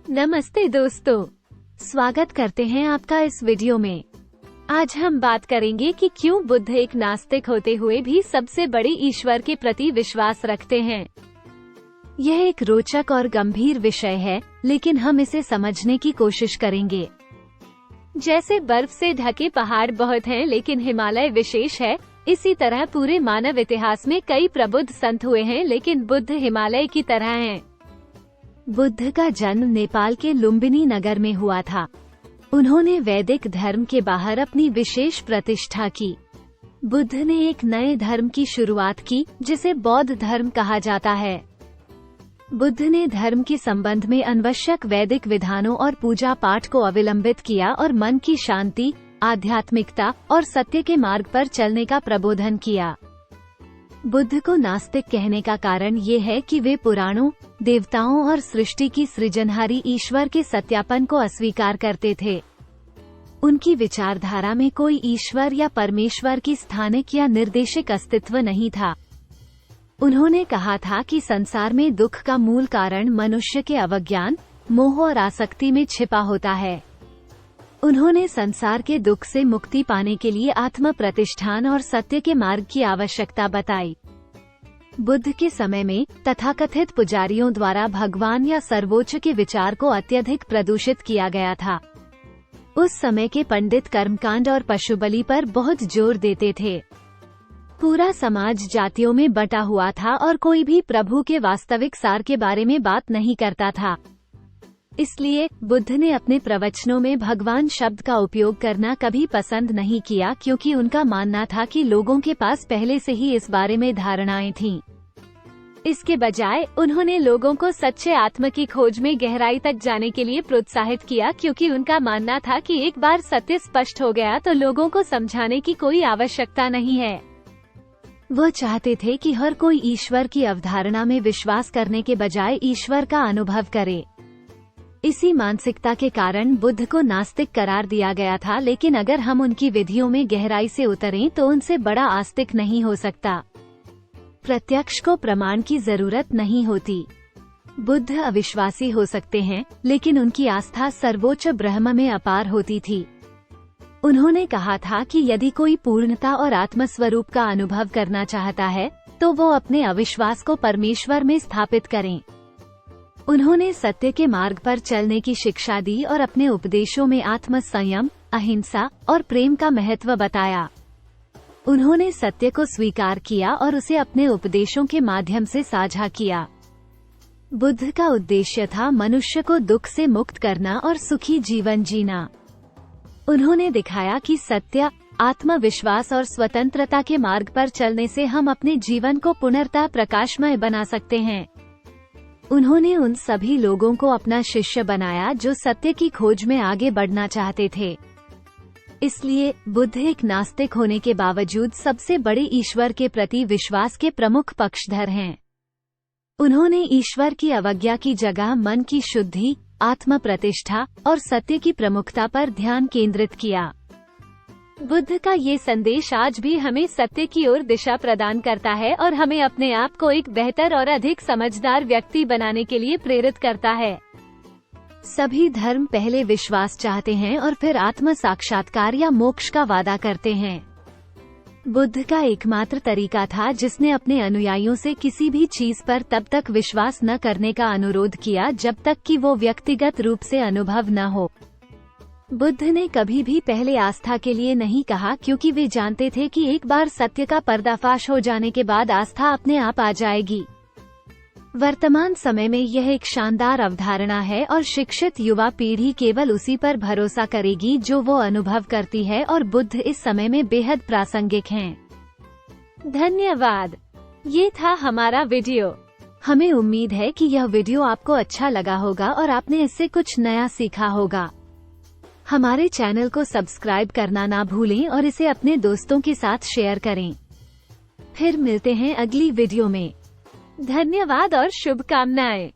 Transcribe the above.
नमस्ते दोस्तों, स्वागत करते हैं आपका इस वीडियो में। आज हम बात करेंगे कि क्यों बुद्ध एक नास्तिक होते हुए भी सबसे बड़े ईश्वर के प्रति विश्वास रखते हैं। यह एक रोचक और गंभीर विषय है, लेकिन हम इसे समझने की कोशिश करेंगे। जैसे बर्फ से ढके पहाड़ बहुत हैं, लेकिन हिमालय विशेष है, इसी तरह पूरे मानव इतिहास में कई प्रबुद्ध संत हुए हैं, लेकिन बुद्ध हिमालय की तरह हैं। बुद्ध का जन्म नेपाल के लुम्बिनी नगर में हुआ था। उन्होंने वैदिक धर्म के बाहर अपनी विशेष प्रतिष्ठा की। बुद्ध ने एक नए धर्म की शुरुआत की, जिसे बौद्ध धर्म कहा जाता है। बुद्ध ने धर्म के संबंध में आवश्यक वैदिक विधानों और पूजा पाठ को अवलंबित किया और मन की शांति, आध्यात्मिकता और सत्य के मार्ग पर चलने का प्रबोधन किया। बुद्ध को नास्तिक कहने का कारण ये है कि वे पुराणों, देवताओं और सृष्टि की सृजनहारी ईश्वर के सत्यापन को अस्वीकार करते थे। उनकी विचारधारा में कोई ईश्वर या परमेश्वर की स्थानिक या निर्देशिक अस्तित्व नहीं था। उन्होंने कहा था कि संसार में दुख का मूल कारण मनुष्य के अवज्ञान, मोह और आसक्ति में छिपा होता है। उन्होंने संसार के दुख से मुक्ति पाने के लिए आत्म प्रतिष्ठान और सत्य के मार्ग की आवश्यकता बताई। बुद्ध के समय में तथाकथित पुजारियों द्वारा भगवान या सर्वोच्च के विचार को अत्यधिक प्रदूषित किया गया था। उस समय के पंडित कर्मकांड और पशुबलि पर बहुत जोर देते थे। पूरा समाज जातियों में बटा हुआ था और कोई भी प्रभु के वास्तविक सार के बारे में बात नहीं करता था। इसलिए बुद्ध ने अपने प्रवचनों में भगवान शब्द का उपयोग करना कभी पसंद नहीं किया, क्योंकि उनका मानना था कि लोगों के पास पहले से ही इस बारे में धारणाएं थीं। इसके बजाय उन्होंने लोगों को सच्चे आत्मा की खोज में गहराई तक जाने के लिए प्रोत्साहित किया, क्योंकि उनका मानना था कि एक बार सत्य स्पष्ट हो गया तो लोगों को समझाने की कोई आवश्यकता नहीं है। वो चाहते थे कि हर कोई ईश्वर की अवधारणा में विश्वास करने के बजाय ईश्वर का अनुभव करे। इसी मानसिकता के कारण बुद्ध को नास्तिक करार दिया गया था, लेकिन अगर हम उनकी विधियों में गहराई से उतरें तो उनसे बड़ा आस्तिक नहीं हो सकता। प्रत्यक्ष को प्रमाण की जरूरत नहीं होती। बुद्ध अविश्वासी हो सकते हैं, लेकिन उनकी आस्था सर्वोच्च ब्रह्म में अपार होती थी। उन्होंने कहा था कि यदि कोई पूर्णता और आत्मस्वरूप का अनुभव करना चाहता है, तो वो अपने अविश्वास को परमेश्वर में स्थापित करें। उन्होंने सत्य के मार्ग पर चलने की शिक्षा दी और अपने उपदेशों में आत्म संयम, अहिंसा और प्रेम का महत्व बताया। उन्होंने सत्य को स्वीकार किया और उसे अपने उपदेशों के माध्यम से साझा किया। बुद्ध का उद्देश्य था मनुष्य को दुख से मुक्त करना और सुखी जीवन जीना। उन्होंने दिखाया कि सत्य, आत्मविश्वास और स्वतंत्रता के मार्ग पर चलने से हम अपने जीवन को पुनर्तः प्रकाशमय बना सकते हैं। उन्होंने उन सभी लोगों को अपना शिष्य बनाया जो सत्य की खोज में आगे बढ़ना चाहते थे। इसलिए बुद्ध एक नास्तिक होने के बावजूद सबसे बड़े ईश्वर के प्रति विश्वास के प्रमुख पक्षधर हैं। उन्होंने ईश्वर की अवज्ञा की जगह मन की शुद्धि, आत्म प्रतिष्ठा और सत्य की प्रमुखता पर ध्यान केंद्रित किया। बुद्ध का ये संदेश आज भी हमें सत्य की ओर दिशा प्रदान करता है और हमें अपने आप को एक बेहतर और अधिक समझदार व्यक्ति बनाने के लिए प्रेरित करता है। सभी धर्म पहले विश्वास चाहते हैं और फिर आत्म साक्षात्कार या मोक्ष का वादा करते हैं। बुद्ध का एकमात्र तरीका था जिसने अपने अनुयायियों से किसी भी चीज पर तब तक विश्वास न करने का अनुरोध किया जब तक कि वो व्यक्तिगत रूप से अनुभव न हो। बुद्ध ने कभी भी पहले आस्था के लिए नहीं कहा, क्योंकि वे जानते थे कि एक बार सत्य का पर्दाफाश हो जाने के बाद आस्था अपने आप आ जाएगी। वर्तमान समय में यह एक शानदार अवधारणा है और शिक्षित युवा पीढ़ी केवल उसी पर भरोसा करेगी जो वो अनुभव करती है, और बुद्ध इस समय में बेहद प्रासंगिक हैं। धन्यवाद। ये था हमारा वीडियो। हमें उम्मीद है कि यह वीडियो आपको अच्छा लगा होगा और आपने इससे कुछ नया सीखा होगा। हमारे चैनल को सब्सक्राइब करना ना भूलें और इसे अपने दोस्तों के साथ शेयर करें। फिर मिलते हैं अगली वीडियो में। धन्यवाद और शुभकामनाएं।